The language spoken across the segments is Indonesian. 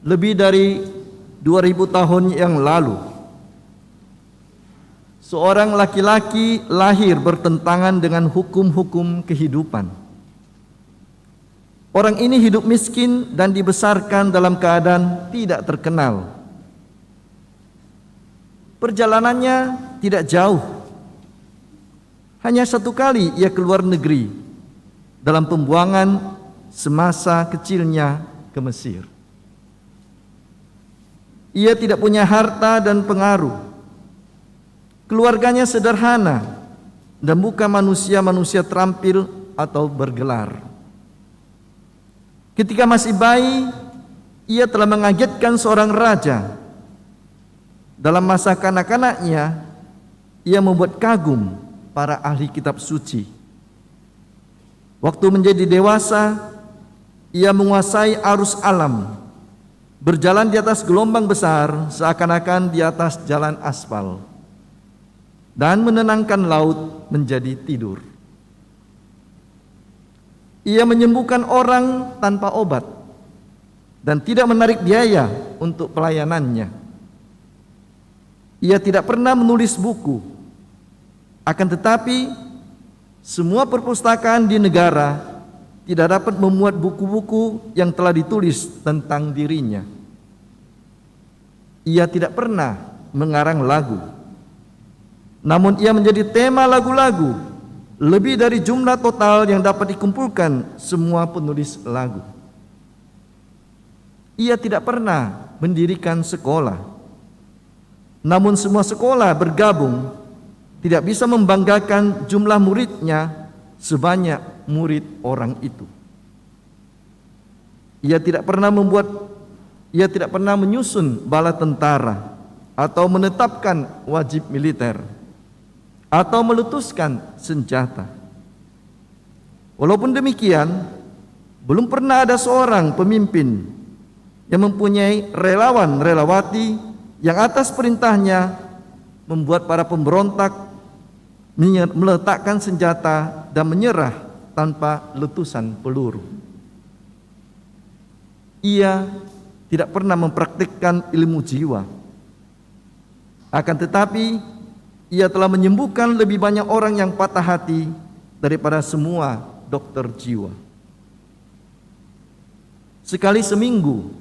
lebih dari 2000 tahun yang lalu, seorang laki-laki lahir bertentangan dengan hukum-hukum kehidupan. Orang ini hidup miskin dan dibesarkan dalam keadaan tidak terkenal. Perjalanannya tidak jauh. Hanya satu kali ia keluar negeri dalam pembuangan semasa kecilnya ke Mesir. Ia tidak punya harta dan pengaruh. Keluarganya sederhana dan bukan manusia-manusia terampil atau bergelar. Ketika masih bayi, ia telah mengagetkan seorang raja. Dalam masa kanak-kanaknya, ia membuat kagum para ahli kitab suci. Waktu menjadi dewasa, ia menguasai arus alam, berjalan di atas gelombang besar seakan-akan di atas jalan aspal, dan menenangkan laut menjadi tidur. Ia menyembuhkan orang tanpa obat dan tidak menarik biaya untuk pelayanannya. Ia tidak pernah menulis buku, akan tetapi semua perpustakaan di negara tidak dapat memuat buku-buku yang telah ditulis tentang dirinya. Ia tidak pernah mengarang lagu, namun ia menjadi tema lagu-lagu lebih dari jumlah total yang dapat dikumpulkan semua penulis lagu. Ia tidak pernah mendirikan sekolah, namun semua sekolah bergabung tidak bisa membanggakan jumlah muridnya sebanyak murid orang itu. Ia tidak pernah menyusun bala tentara atau menetapkan wajib militer atau meletuskan senjata. Walaupun demikian, belum pernah ada seorang pemimpin yang mempunyai relawan-relawati yang atas perintahnya membuat para pemberontak meletakkan senjata dan menyerah tanpa letusan peluru. Ia tidak pernah mempraktikkan ilmu jiwa. Akan tetapi ia telah menyembuhkan lebih banyak orang yang patah hati daripada semua dokter jiwa. Sekali seminggu,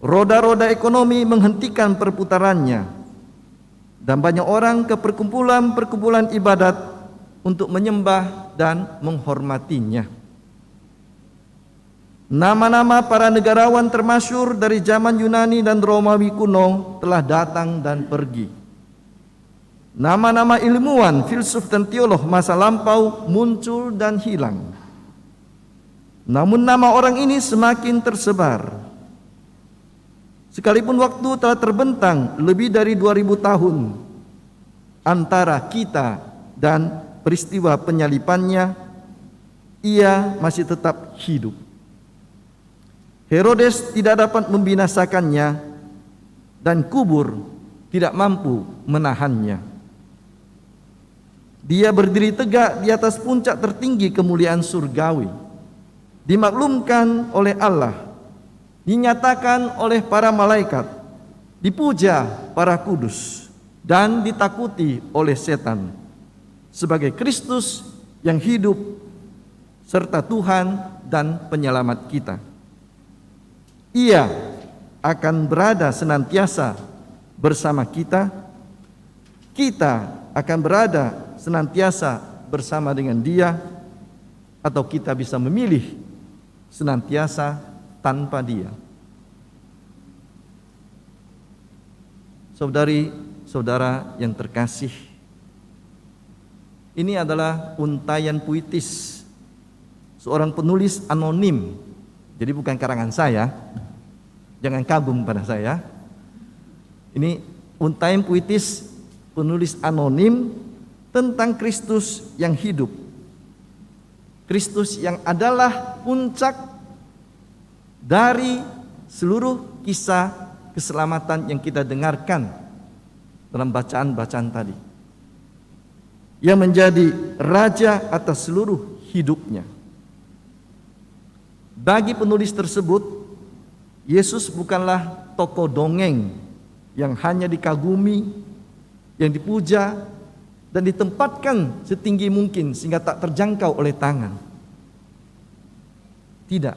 roda-roda ekonomi menghentikan perputarannya, dan banyak orang ke perkumpulan-perkumpulan ibadat untuk menyembah dan menghormatinya. Nama-nama para negarawan termasyhur dari zaman Yunani dan Romawi kuno telah datang dan pergi. Nama-nama ilmuwan, filsuf dan teolog masa lampau muncul dan hilang. Namun nama orang ini semakin tersebar. Sekalipun waktu telah terbentang lebih dari 2000 tahun antara kita dan peristiwa penyalipannya, ia masih tetap hidup. Herodes tidak dapat membinasakannya dan kubur tidak mampu menahannya. Dia berdiri tegak di atas puncak tertinggi kemuliaan surgawi, dimaklumkan oleh Allah, dinyatakan oleh para malaikat, dipuja para kudus, dan ditakuti oleh setan sebagai Kristus yang hidup serta Tuhan dan penyelamat kita. Ia akan berada senantiasa bersama kita. Kita akan berada senantiasa bersama dengan Dia, atau kita bisa memilih senantiasa tanpa Dia. Saudari-saudara yang terkasih, ini adalah untayan puitis seorang penulis anonim. Jadi bukan karangan saya, jangan kagum pada saya. Ini untayan puitis penulis anonim tentang Kristus yang hidup, Kristus yang adalah puncak dari seluruh kisah keselamatan yang kita dengarkan dalam bacaan-bacaan tadi, yang menjadi raja atas seluruh hidupnya. Bagi penulis tersebut, Yesus bukanlah tokoh dongeng yang hanya dikagumi, yang dipuja, dan ditempatkan setinggi mungkin sehingga tak terjangkau oleh tangan. Tidak.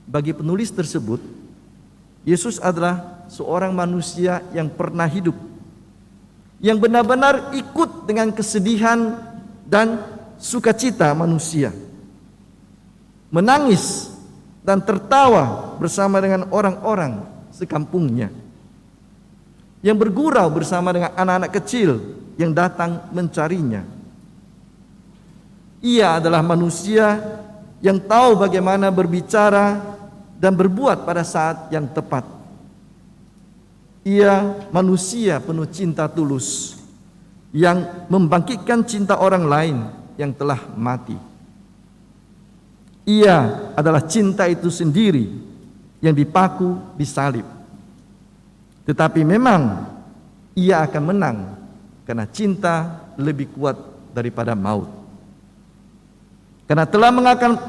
Bagi penulis tersebut, Yesus adalah seorang manusia yang pernah hidup, yang benar-benar ikut dengan kesedihan dan sukacita manusia, menangis dan tertawa bersama dengan orang-orang sekampungnya, yang bergurau bersama dengan anak-anak kecil yang datang mencarinya. Ia adalah manusia yang tahu bagaimana berbicara dan berbuat pada saat yang tepat. Ia manusia penuh cinta tulus yang membangkitkan cinta orang lain yang telah mati. Ia adalah cinta itu sendiri yang dipaku di salib. Tetapi memang ia akan menang karena cinta lebih kuat daripada maut. Karena telah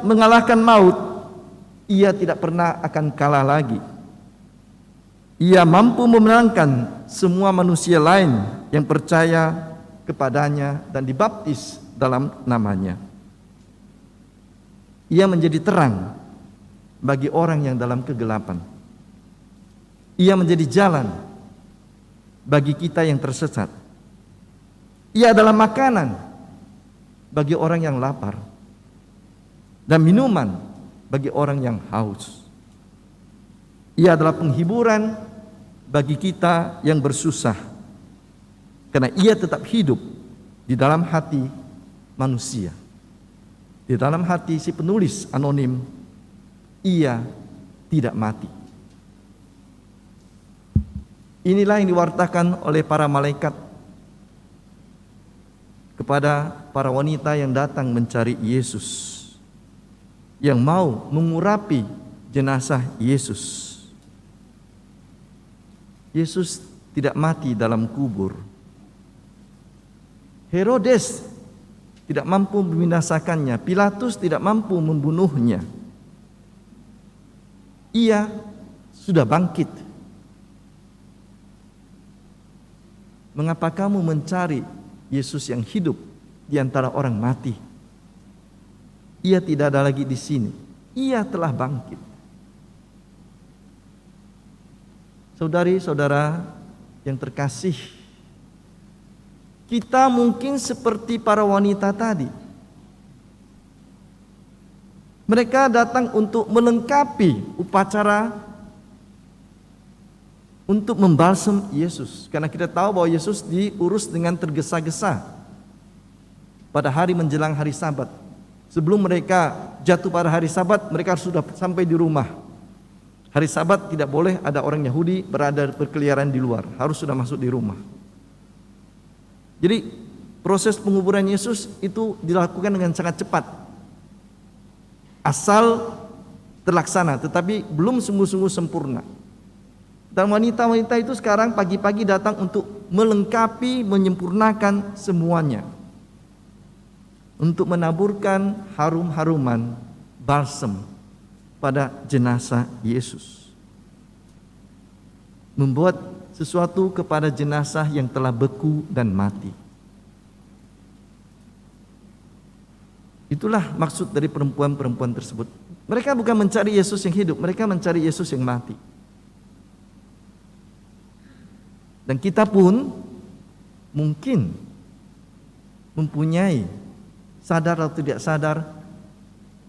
mengalahkan maut, ia tidak pernah akan kalah lagi. Ia mampu memenangkan semua manusia lain yang percaya kepadanya dan dibaptis dalam namanya. Ia menjadi terang bagi orang yang dalam kegelapan. Ia menjadi jalan bagi kita yang tersesat. Ia adalah makanan bagi orang yang lapar dan minuman bagi orang yang haus. Ia adalah penghiburan bagi kita yang bersusah, karena ia tetap hidup di dalam hati manusia. Di dalam hati si penulis anonim, ia tidak mati. Inilah yang diwartakan oleh para malaikat kepada para wanita yang datang mencari Yesus, yang mau mengurapi jenazah Yesus. Yesus tidak mati dalam kubur. Herodes tidak mampu membinasakannya. Pilatus tidak mampu membunuhnya. Ia sudah bangkit. Mengapa kamu mencari Yesus yang hidup di antara orang mati? Ia tidak ada lagi di sini. Ia telah bangkit. Saudari-saudara yang terkasih, kita mungkin seperti para wanita tadi. Mereka datang untuk melengkapi upacara untuk membalsam Yesus, karena kita tahu bahwa Yesus diurus dengan tergesa-gesa pada hari menjelang hari Sabat. Sebelum mereka jatuh pada hari Sabat, mereka sudah sampai di rumah. Hari Sabat tidak boleh ada orang Yahudi berkeliaran di luar, harus sudah masuk di rumah. Jadi proses penguburan Yesus itu dilakukan dengan sangat cepat, asal terlaksana, tetapi belum sungguh-sungguh sempurna. Dan wanita-wanita itu sekarang pagi-pagi datang untuk melengkapi, menyempurnakan semuanya, untuk menaburkan harum-haruman balsam pada jenazah Yesus, membuat sesuatu kepada jenazah yang telah beku dan mati. Itulah maksud dari perempuan-perempuan tersebut. Mereka bukan mencari Yesus yang hidup, mereka mencari Yesus yang mati. Dan kita pun mungkin mempunyai, sadar atau tidak sadar,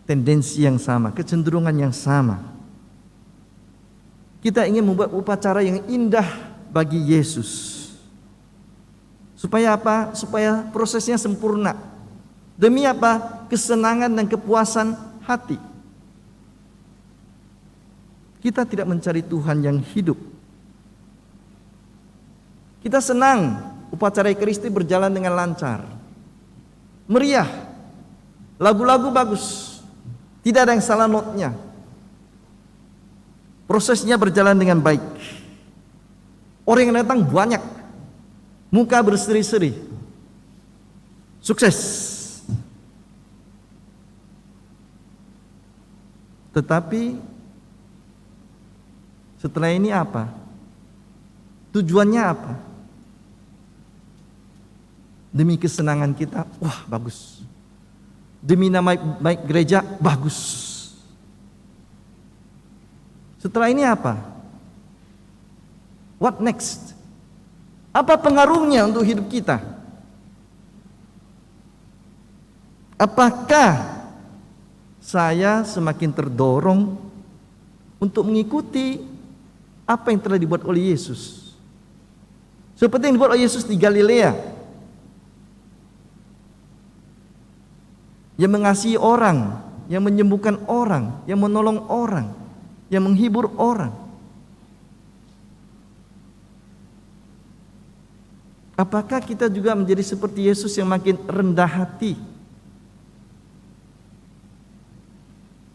tendensi yang sama, kecenderungan yang sama. Kita ingin membuat upacara yang indah bagi Yesus. Supaya apa? Supaya prosesnya sempurna. Demi apa? Kesenangan dan kepuasan hati. Kita tidak mencari Tuhan yang hidup. Kita senang upacara Ekaristi berjalan dengan lancar, meriah, lagu-lagu bagus, tidak ada yang salah notnya. Prosesnya berjalan dengan baik. Orang yang datang banyak, muka berseri-seri, sukses. Tetapi Setelah ini apa? Tujuannya apa? Demi kesenangan kita, wah bagus. Demi nama baik gereja, bagus. Setelah ini apa? What next? Apa pengaruhnya untuk hidup kita? Apakah saya semakin terdorong untuk mengikuti apa yang telah dibuat oleh Yesus? Seperti yang dibuat oleh Yesus di Galilea, yang mengasihi orang, yang menyembuhkan orang, yang menolong orang, yang menghibur orang. Apakah kita juga menjadi seperti Yesus yang makin rendah hati,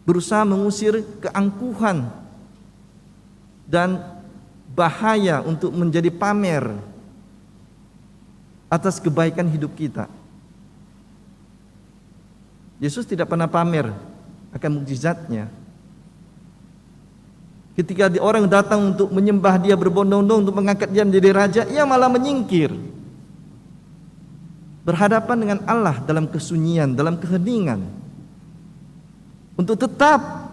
berusaha mengusir keangkuhan dan bahaya untuk menjadi pamer atas kebaikan hidup kita? Yesus tidak pernah pamer akan mukjizatnya. Ketika orang datang untuk menyembah dia berbondong-bondong untuk mengangkat dia menjadi raja, ia malah menyingkir. Berhadapan dengan Allah dalam kesunyian, dalam keheningan. Untuk tetap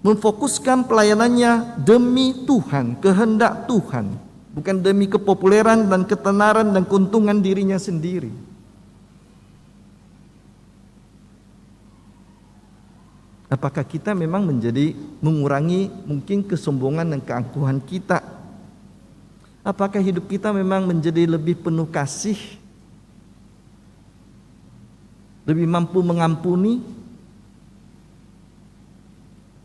memfokuskan pelayanannya demi Tuhan, kehendak Tuhan, bukan demi kepopuleran dan ketenaran dan keuntungan dirinya sendiri. Apakah kita memang mengurangi mungkin kesombongan dan keangkuhan kita? Apakah hidup kita memang menjadi lebih penuh kasih, lebih mampu mengampuni,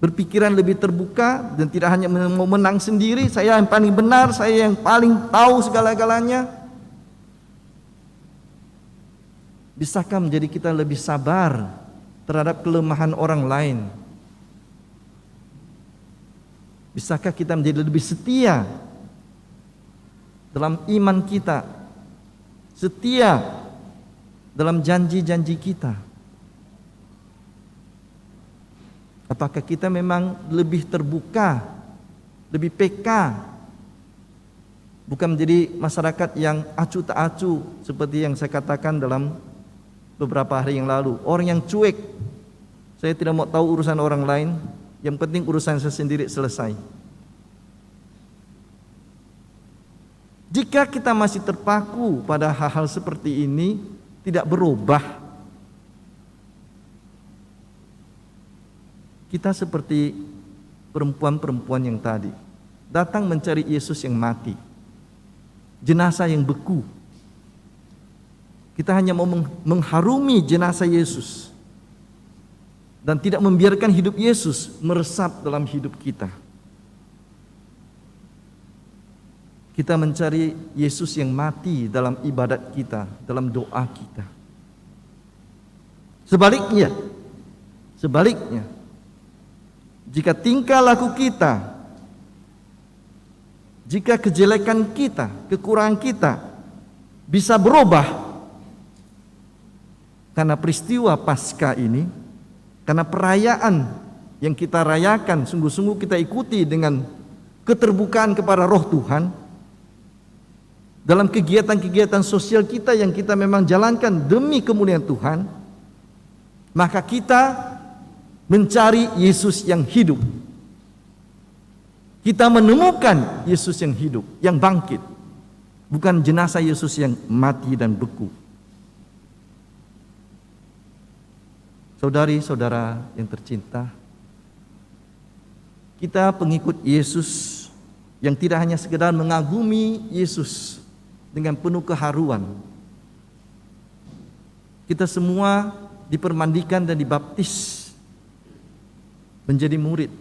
berpikiran lebih terbuka dan tidak hanya mau menang sendiri, saya yang paling benar, saya yang paling tahu segala-galanya? Bisakah menjadi kita lebih sabar terhadap kelemahan orang lain? Bisakah kita menjadi lebih setia dalam iman kita, setia dalam janji-janji kita? Apakah kita memang lebih terbuka, lebih peka, bukan menjadi masyarakat yang acuh tak acuh seperti yang saya katakan dalam beberapa hari yang lalu, orang yang cuek, saya tidak mau tahu urusan orang lain, yang penting urusan saya sendiri selesai. Jika kita masih terpaku pada hal-hal seperti ini, tidak berubah, kita seperti perempuan-perempuan yang tadi datang mencari Yesus yang mati, jenazah yang beku. Kita hanya mau mengharumi jenazah Yesus dan tidak membiarkan hidup Yesus meresap dalam hidup kita. Kita mencari Yesus yang mati dalam ibadat kita, dalam doa kita. Sebaliknya, jika tingkah laku kita, jika kejelekan kita, kekurangan kita bisa berubah karena peristiwa Paskah ini, karena perayaan yang kita rayakan, sungguh-sungguh kita ikuti dengan keterbukaan kepada Roh Tuhan, dalam kegiatan-kegiatan sosial kita yang kita memang jalankan demi kemuliaan Tuhan, maka kita mencari Yesus yang hidup. Kita menemukan Yesus yang hidup, yang bangkit, bukan jenazah Yesus yang mati dan beku. Saudari-saudara yang tercinta, kita pengikut Yesus yang tidak hanya sekedar mengagumi Yesus dengan penuh keharuan. Kita semua dipermandikan dan dibaptis menjadi murid.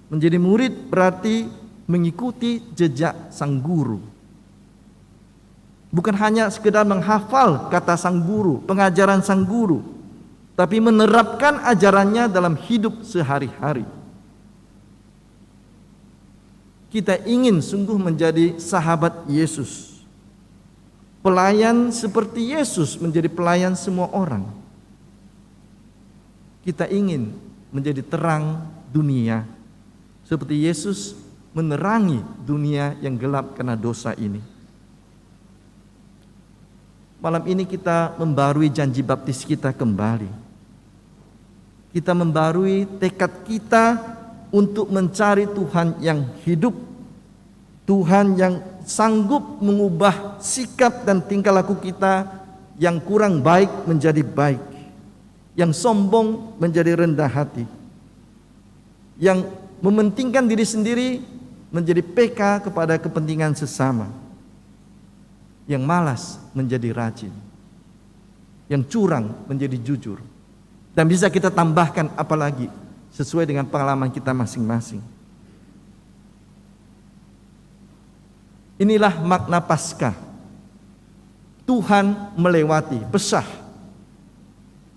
Menjadi murid berarti mengikuti jejak sang guru. Bukan hanya sekedar menghafal kata sang guru, pengajaran sang guru, tapi menerapkan ajarannya dalam hidup sehari-hari. Kita ingin sungguh menjadi sahabat Yesus, pelayan seperti Yesus menjadi pelayan semua orang. Kita ingin menjadi terang dunia seperti Yesus menerangi dunia yang gelap karena dosa ini. Malam ini kita membarui janji baptis kita kembali. Kita membarui tekad kita untuk mencari Tuhan yang hidup, Tuhan yang sanggup mengubah sikap dan tingkah laku kita yang kurang baik menjadi baik, yang sombong menjadi rendah hati, yang mementingkan diri sendiri menjadi PK kepada kepentingan sesama, yang malas menjadi rajin, yang curang menjadi jujur. Dan bisa kita tambahkan apalagi sesuai dengan pengalaman kita masing-masing. Inilah makna Paskah. Tuhan melewati, pesah.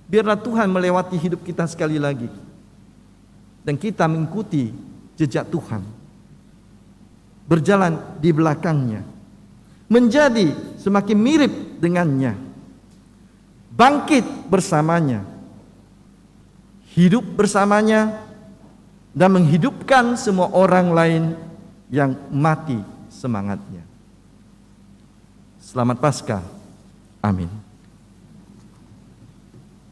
Biarlah Tuhan melewati hidup kita sekali lagi. Dan kita mengikuti jejak Tuhan. Berjalan di belakangnya. Menjadi semakin mirip dengannya. Bangkit bersamanya. Hidup bersamanya. Dan menghidupkan semua orang lain yang mati semangatnya. Selamat Paskah. Amin.